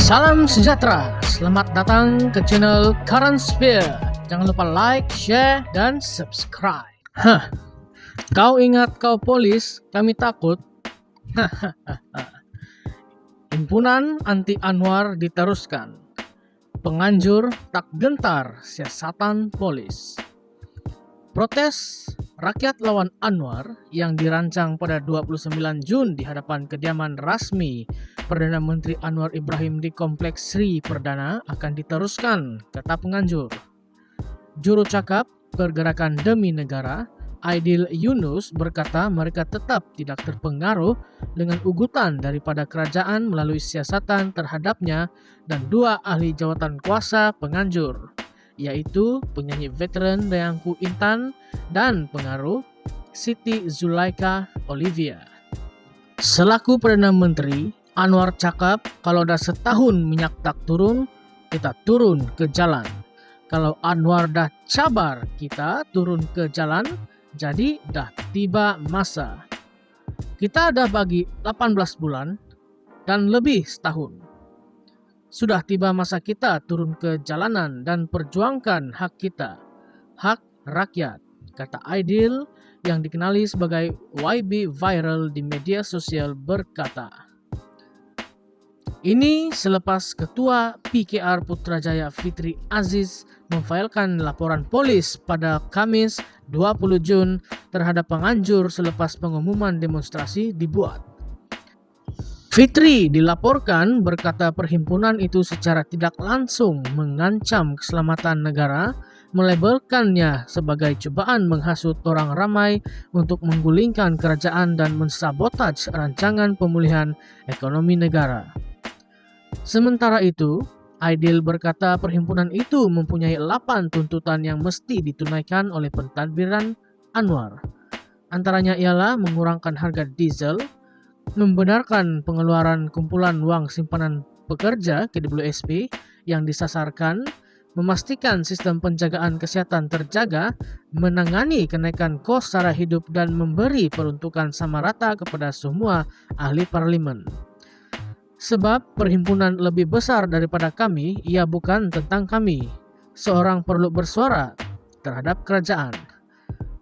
Salam sejahtera, selamat datang ke channel Current Sphere. Jangan lupa like, share, dan subscribe. Kau ingat kau polis, kami takut. Himpunan anti Anwar diteruskan. Penganjur tak gentar siasatan polis. Protes rakyat lawan Anwar yang dirancang pada 29 Jun di hadapan kediaman rasmi Perdana Menteri Anwar Ibrahim di Kompleks Sri Perdana akan diteruskan, kata penganjur. Juru cakap Pergerakan Demi Negara, Aidil Yunus, berkata mereka tetap tidak terpengaruh dengan ugutan daripada kerajaan melalui siasatan terhadapnya dan dua ahli jawatan kuasa penganjur, yaitu penyanyi veteran Dayangku Intan dan pengaruh Siti Zulaika Olivia. Selaku Perdana Menteri, Anwar cakap kalau dah setahun minyak tak turun, kita turun ke jalan. Kalau Anwar dah cabar, kita turun ke jalan, jadi dah tiba masa. Kita dah bagi 18 bulan dan lebih setahun. Sudah tiba masa kita turun ke jalanan dan perjuangkan hak kita, hak rakyat, kata Aidil yang dikenali sebagai YB Viral di media sosial berkata. Ini selepas Ketua PKR Putrajaya Fitri Aziz memfailkan laporan polis pada Kamis 20 Jun terhadap penganjur selepas pengumuman demonstrasi dibuat. Fitri dilaporkan berkata perhimpunan itu secara tidak langsung mengancam keselamatan negara, melabelkannya sebagai cobaan menghasut orang ramai untuk menggulingkan kerajaan dan mensabotase rancangan pemulihan ekonomi negara. Sementara itu, Aidil berkata perhimpunan itu mempunyai 8 tuntutan yang mesti ditunaikan oleh pentadbiran Anwar. Antaranya ialah mengurangkan harga diesel, membenarkan pengeluaran kumpulan wang simpanan pekerja KWSP yang disasarkan, memastikan sistem penjagaan kesihatan terjaga, menangani kenaikan kos sara hidup dan memberi peruntukan sama rata kepada semua ahli parlimen. Sebab perhimpunan lebih besar daripada kami, ia bukan tentang kami. Seorang perlu bersuara terhadap kerajaan.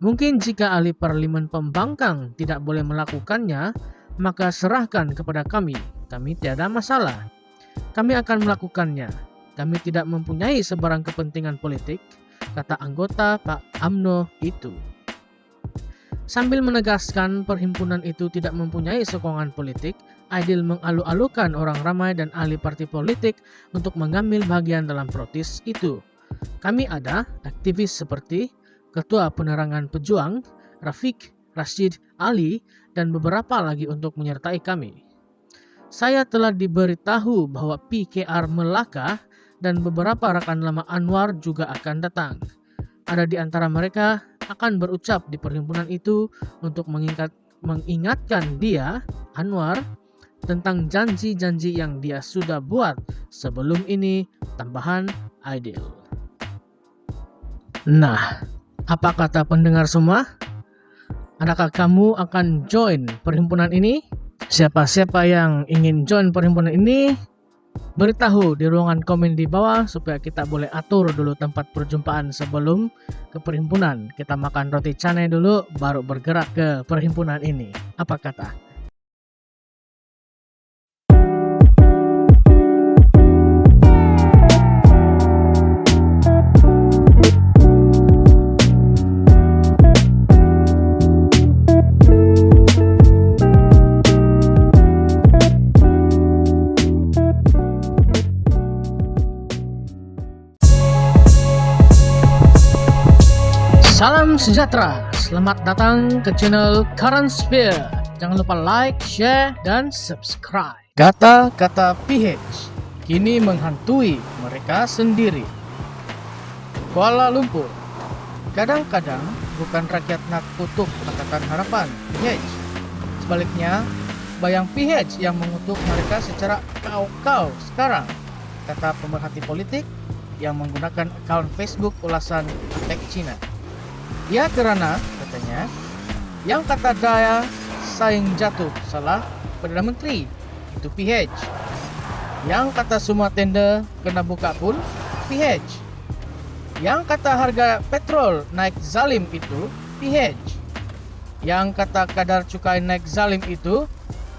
Mungkin jika ahli parlimen pembangkang tidak boleh melakukannya, maka serahkan kepada kami. Kami tiada masalah. Kami akan melakukannya. Kami tidak mempunyai sebarang kepentingan politik, kata anggota Pak UMNO itu. Sambil menegaskan perhimpunan itu tidak mempunyai sokongan politik, Aidil mengalu-alukan orang ramai dan ahli parti politik untuk mengambil bagian dalam protes itu. Kami ada aktivis seperti Ketua Penerangan Pejuang, Rafiq Rashid Ali, dan beberapa lagi untuk menyertai kami. Saya telah diberitahu bahwa PKR Melaka dan beberapa rekan lama Anwar juga akan datang. Ada di antara mereka akan berucap di perhimpunan itu untuk mengingatkan dia, Anwar, tentang janji-janji yang dia sudah buat sebelum ini, tambahan Aidil. Nah, apa kata pendengar semua? Adakah kamu akan join perhimpunan ini? Siapa-siapa yang ingin join perhimpunan ini, beritahu di ruangan komen di bawah supaya kita boleh atur dulu tempat perjumpaan sebelum ke perhimpunan. Kita makan roti canai dulu baru bergerak ke perhimpunan ini. Apa kata? Salam sejahtera, selamat datang ke channel Current Sphere. Jangan lupa like, share, dan subscribe. Kata-kata PH kini menghantui mereka sendiri. Kuala Lumpur. Kadang-kadang bukan rakyat nak kutuk Pakatan Harapan, PH. Sebaliknya, bayang PH yang mengutuk mereka secara kau-kau sekarang, kata pemerhati politik yang menggunakan akun Facebook ulasan Attack China. Ya kerana, katanya, yang kata daya saing jatuh salah Perdana Menteri, itu PH. Yang kata semua tenda kena buka pun PH. Yang kata harga petrol naik zalim itu PH. Yang kata kadar cukai naik zalim itu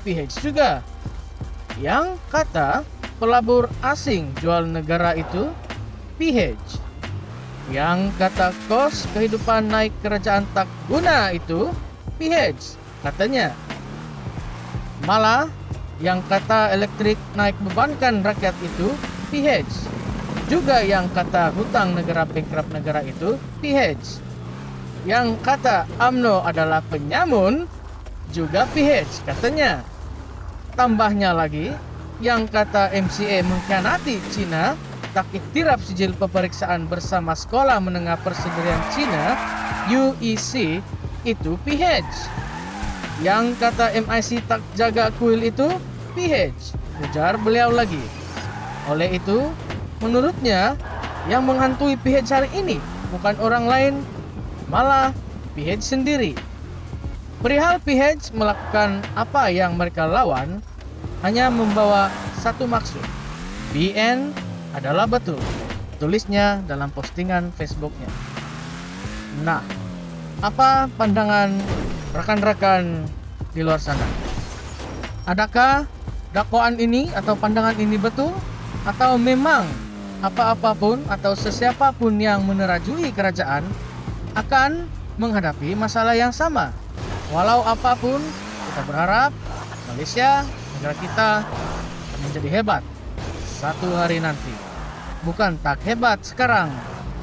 PH juga. Yang kata pelabur asing jual negara itu PH. Yang kata kos kehidupan naik kerajaan tak guna itu PH katanya. Malah yang kata elektrik naik bebankan rakyat itu PH. Juga yang kata hutang negara bankrupt negara itu PH. Yang kata UMNO adalah penyamun juga PH katanya. Tambahnya lagi, yang kata MCA mengkhianati Cina tak iktiraf sijil pemeriksaan bersama Sekolah Menengah Persendirian Cina UEC itu PH. Yang kata MIC tak jaga kuil itu PH, ujar beliau lagi. Oleh itu, menurutnya yang menghantui PH hari ini bukan orang lain, malah PH sendiri. Perihal PH melakukan apa yang mereka lawan hanya membawa satu maksud. BN adalah betul, tulisnya dalam postingan Facebooknya. Nah, apa pandangan rekan-rekan di luar sana? Adakah dakwaan ini atau pandangan ini betul? Atau memang apa-apapun atau sesiapapun yang menerajui kerajaan akan menghadapi masalah yang sama? Walau apapun, kita berharap Malaysia, negara kita, akan menjadi hebat satu hari nanti. Bukan tak hebat sekarang,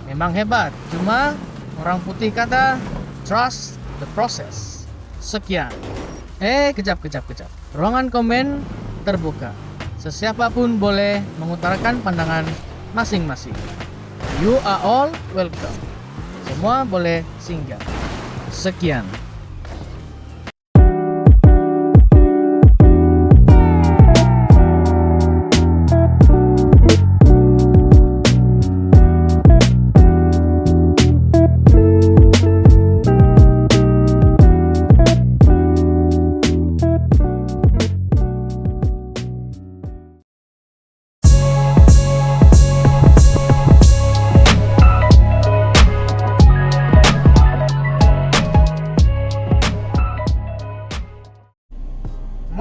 memang hebat. Cuma orang putih kata trust the process. Sekian. Kejap. Ruangan komen terbuka. Sesiapapun boleh mengutarakan pandangan masing-masing. You are all welcome. Semua boleh singgah. Sekian.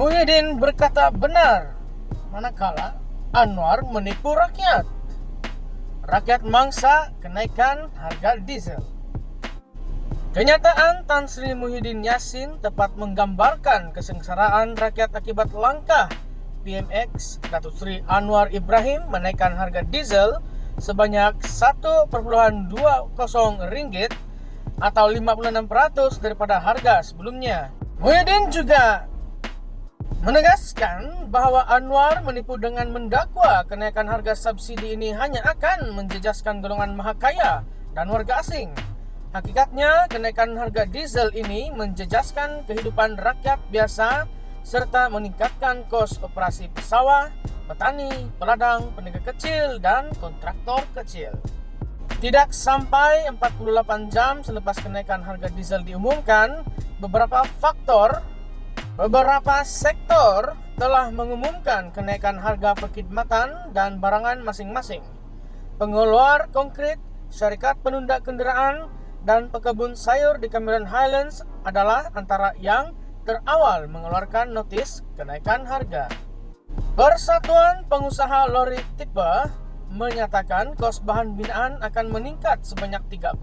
Muhyiddin berkata benar, manakala Anwar menipu rakyat. Rakyat mangsa kenaikan harga diesel. Kenyataan Tan Sri Muhyiddin Yassin tepat menggambarkan kesengsaraan rakyat akibat langkah PMX Datuk Seri Anwar Ibrahim menaikkan harga diesel sebanyak 1.20 ringgit atau 56% daripada harga sebelumnya. Muhyiddin juga menegaskan bahawa Anwar menipu dengan mendakwa kenaikan harga subsidi ini hanya akan menjejaskan golongan maha kaya dan warga asing. Hakikatnya, kenaikan harga diesel ini menjejaskan kehidupan rakyat biasa serta meningkatkan kos operasi pesawah, petani, peladang, peniaga kecil dan kontraktor kecil. Tidak sampai 48 jam selepas kenaikan harga diesel diumumkan, beberapa sektor telah mengumumkan kenaikan harga perkhidmatan dan barangan masing-masing. Pengeluar konkret, syarikat penunda kenderaan, dan pekebun sayur di Cameron Highlands adalah antara yang terawal mengeluarkan notis kenaikan harga. Persatuan Pengusaha Lori Tipe menyatakan kos bahan binaan akan meningkat sebanyak 30%.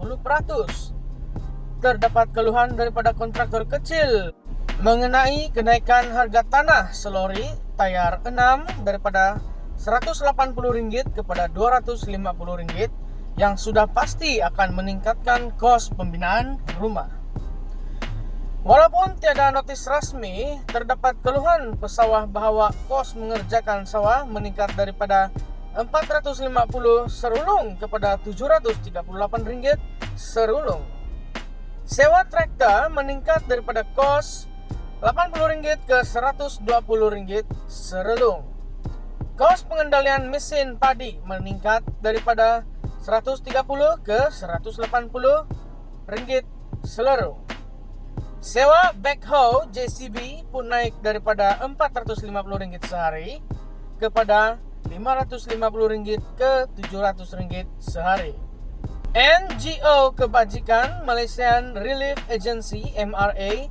Terdapat keluhan daripada kontraktor kecil mengenai kenaikan harga tanah selori tayar 6 daripada RM180 kepada RM250 yang sudah pasti akan meningkatkan kos pembinaan rumah. Walaupun tiada notis rasmi, terdapat keluhan pesawah bahawa kos mengerjakan sawah meningkat daripada RM450 serulung kepada RM738 serulung. Sewa traktor meningkat daripada kos RM80 ke RM120 serelung. Kos pengendalian mesin padi meningkat daripada RM130 ke RM180 selerung. Sewa backhoe JCB pun naik daripada RM450 sehari kepada Rp550 ke Rp700 sehari. NGO Kebajikan Malaysian Relief Agency MRA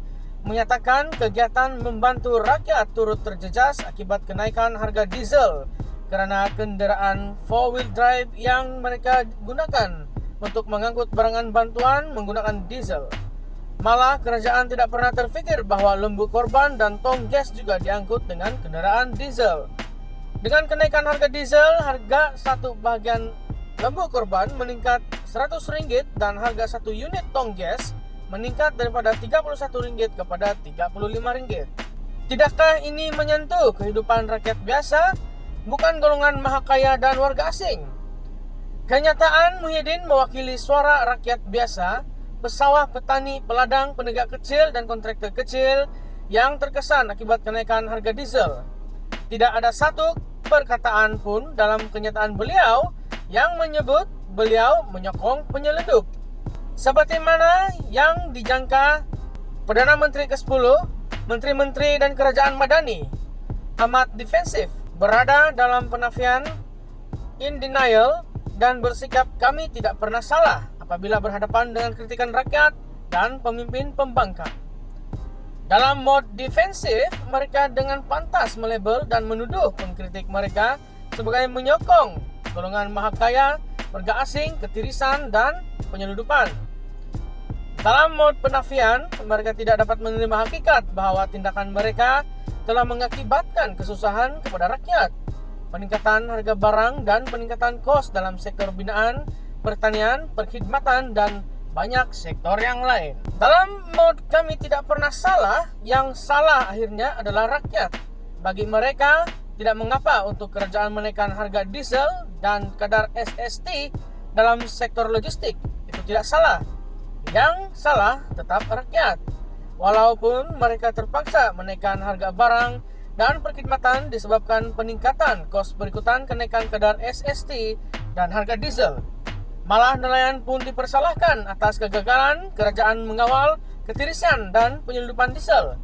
menyatakan kegiatan membantu rakyat turut terjejas akibat kenaikan harga diesel kerana kenderaan 4-wheel drive yang mereka gunakan untuk mengangkut barangan bantuan menggunakan diesel. Malah kerajaan tidak pernah terfikir bahawa lembu korban dan tong gas juga diangkut dengan kenderaan diesel. Dengan kenaikan harga diesel, harga satu bahagian lembu korban meningkat RM100 dan harga satu unit tong gas meningkat daripada RM31 kepada RM35. Tidakkah ini menyentuh kehidupan rakyat biasa, bukan golongan maha kaya dan warga asing? Kenyataan Muhyiddin mewakili suara rakyat biasa, pesawah, petani, peladang, penegak kecil dan kontraktor kecil yang terkesan akibat kenaikan harga diesel. Tidak ada satu perkataan pun dalam kenyataan beliau yang menyebut beliau menyokong penyelundup. Seperti mana yang dijangka Perdana Menteri ke-10, Menteri-Menteri dan Kerajaan Madani amat defensif, berada dalam penafian in denial dan bersikap kami tidak pernah salah apabila berhadapan dengan kritikan rakyat dan pemimpin pembangkang. Dalam mod defensif, mereka dengan pantas melabel dan menuduh pengkritik mereka sebagai menyokong golongan maha kaya, warga asing, ketirisan dan penyelundupan. Dalam mod penafian, mereka tidak dapat menerima hakikat bahawa tindakan mereka telah mengakibatkan kesusahan kepada rakyat, peningkatan harga barang dan peningkatan kos dalam sektor binaan, pertanian, perkhidmatan dan banyak sektor yang lain. Dalam mod kami tidak pernah salah, yang salah akhirnya adalah rakyat. Bagi mereka, tidak mengapa untuk kerajaan menaikkan harga diesel dan kadar SST dalam sektor logistik. Itu tidak salah. Yang salah tetap rakyat. Walaupun mereka terpaksa menaikkan harga barang dan perkhidmatan disebabkan peningkatan kos berikutan kenaikan kadar SST dan harga diesel. Malah nelayan pun dipersalahkan atas kegagalan kerajaan mengawal ketirisan dan penyelundupan diesel.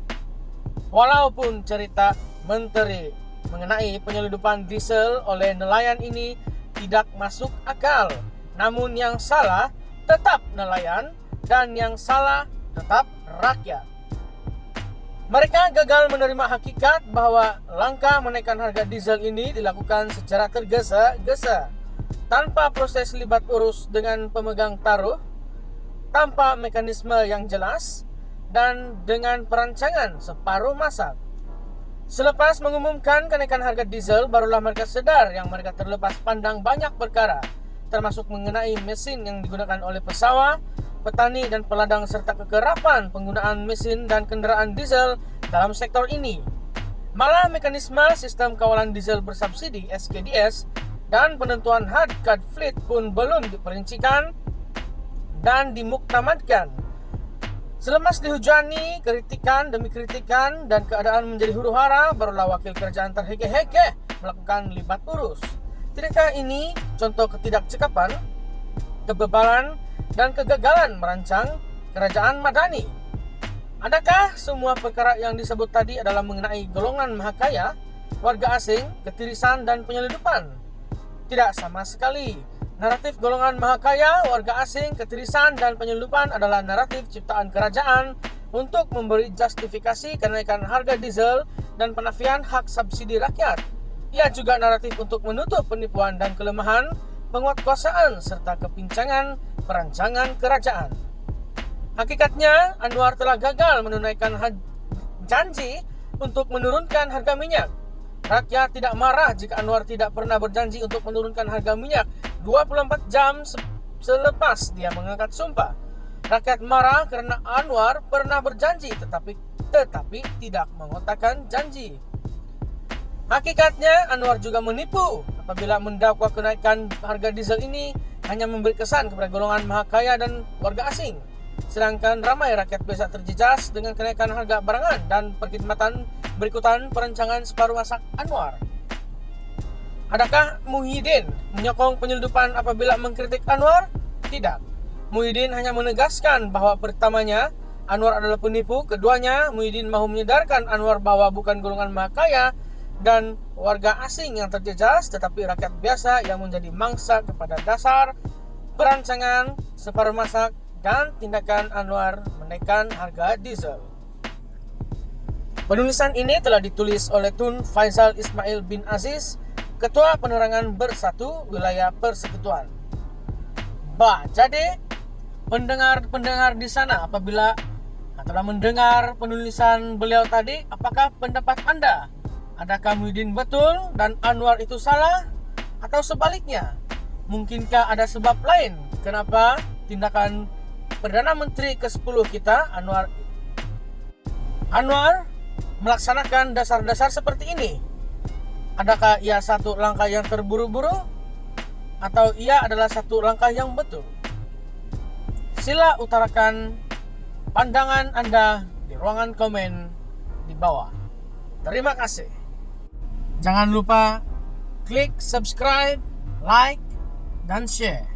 Walaupun cerita menteri mengenai penyelundupan diesel oleh nelayan ini tidak masuk akal, namun yang salah tetap nelayan dan yang salah tetap rakyat. Mereka gagal menerima hakikat bahawa langkah menaikkan harga diesel ini dilakukan secara tergesa-gesa, tanpa proses libat urus dengan pemegang taruh, tanpa mekanisme yang jelas, dan dengan perancangan separuh masa. Selepas mengumumkan kenaikan harga diesel, barulah mereka sedar yang mereka terlepas pandang banyak perkara, termasuk mengenai mesin yang digunakan oleh pesawat, petani dan peladang serta kekerapan penggunaan mesin dan kenderaan diesel dalam sektor ini. Malah mekanisme sistem kawalan diesel bersubsidi SKDS dan penentuan had-card fleet pun belum diperincikan dan dimuktamadkan. Selepas dihujani kritikan demi kritikan dan keadaan menjadi huru-hara, barulah wakil kerajaan terhekeh-hekeh melakukan libat urus. Tidakkah ini contoh ketidakcekapan, kebebalan dan kegagalan merancang kerajaan Madani? Adakah semua perkara yang disebut tadi adalah mengenai golongan maha kaya, warga asing, ketirisan dan penyelundupan? Tidak sama sekali. Naratif golongan maha kaya, warga asing, ketirisan dan penyelundupan adalah naratif ciptaan kerajaan untuk memberi justifikasi kenaikan harga diesel dan penafian hak subsidi rakyat. Ia juga naratif untuk menutup penipuan dan kelemahan, penguatkuasaan serta kepincangan perancangan kerajaan. Hakikatnya, Anwar telah gagal menunaikan janji untuk menurunkan harga minyak. Rakyat tidak marah jika Anwar tidak pernah berjanji untuk menurunkan harga minyak 24 jam selepas dia mengangkat sumpah. Rakyat marah kerana Anwar pernah berjanji tetapi tidak mengotakkan janji. Hakikatnya, Anwar juga menipu apabila mendakwa kenaikan harga diesel ini hanya memberi kesan kepada golongan maha kaya dan warga asing. Sedangkan ramai rakyat biasa terjejas dengan kenaikan harga barangan dan perkhidmatan berikutan perancangan separuh masa Anwar. Adakah Muhyiddin menyokong penyelundupan apabila mengkritik Anwar? Tidak. Muhyiddin hanya menegaskan bahawa pertamanya Anwar adalah penipu, keduanya Muhyiddin mahu menyedarkan Anwar bahawa bukan golongan maha kaya dan warga asing yang terjejas, tetapi rakyat biasa yang menjadi mangsa kepada dasar perancangan separuh masak dan tindakan Anwar menaikkan harga diesel. Penulisan ini telah ditulis oleh Tun Faisal Ismail bin Aziz, Ketua Penerangan Bersatu Wilayah Persekutuan. Jadi pendengar di sana, apabila telah mendengar penulisan beliau tadi, apakah pendapat Anda? Adakah Muhyiddin betul dan Anwar itu salah? Atau sebaliknya? Mungkinkah ada sebab lain kenapa tindakan Perdana Menteri ke-10 kita, Anwar melaksanakan dasar-dasar seperti ini? Adakah ia satu langkah yang terburu-buru? Atau ia adalah satu langkah yang betul? Sila utarakan pandangan Anda di ruangan komen di bawah. Terima kasih. Jangan lupa klik subscribe, like, dan share.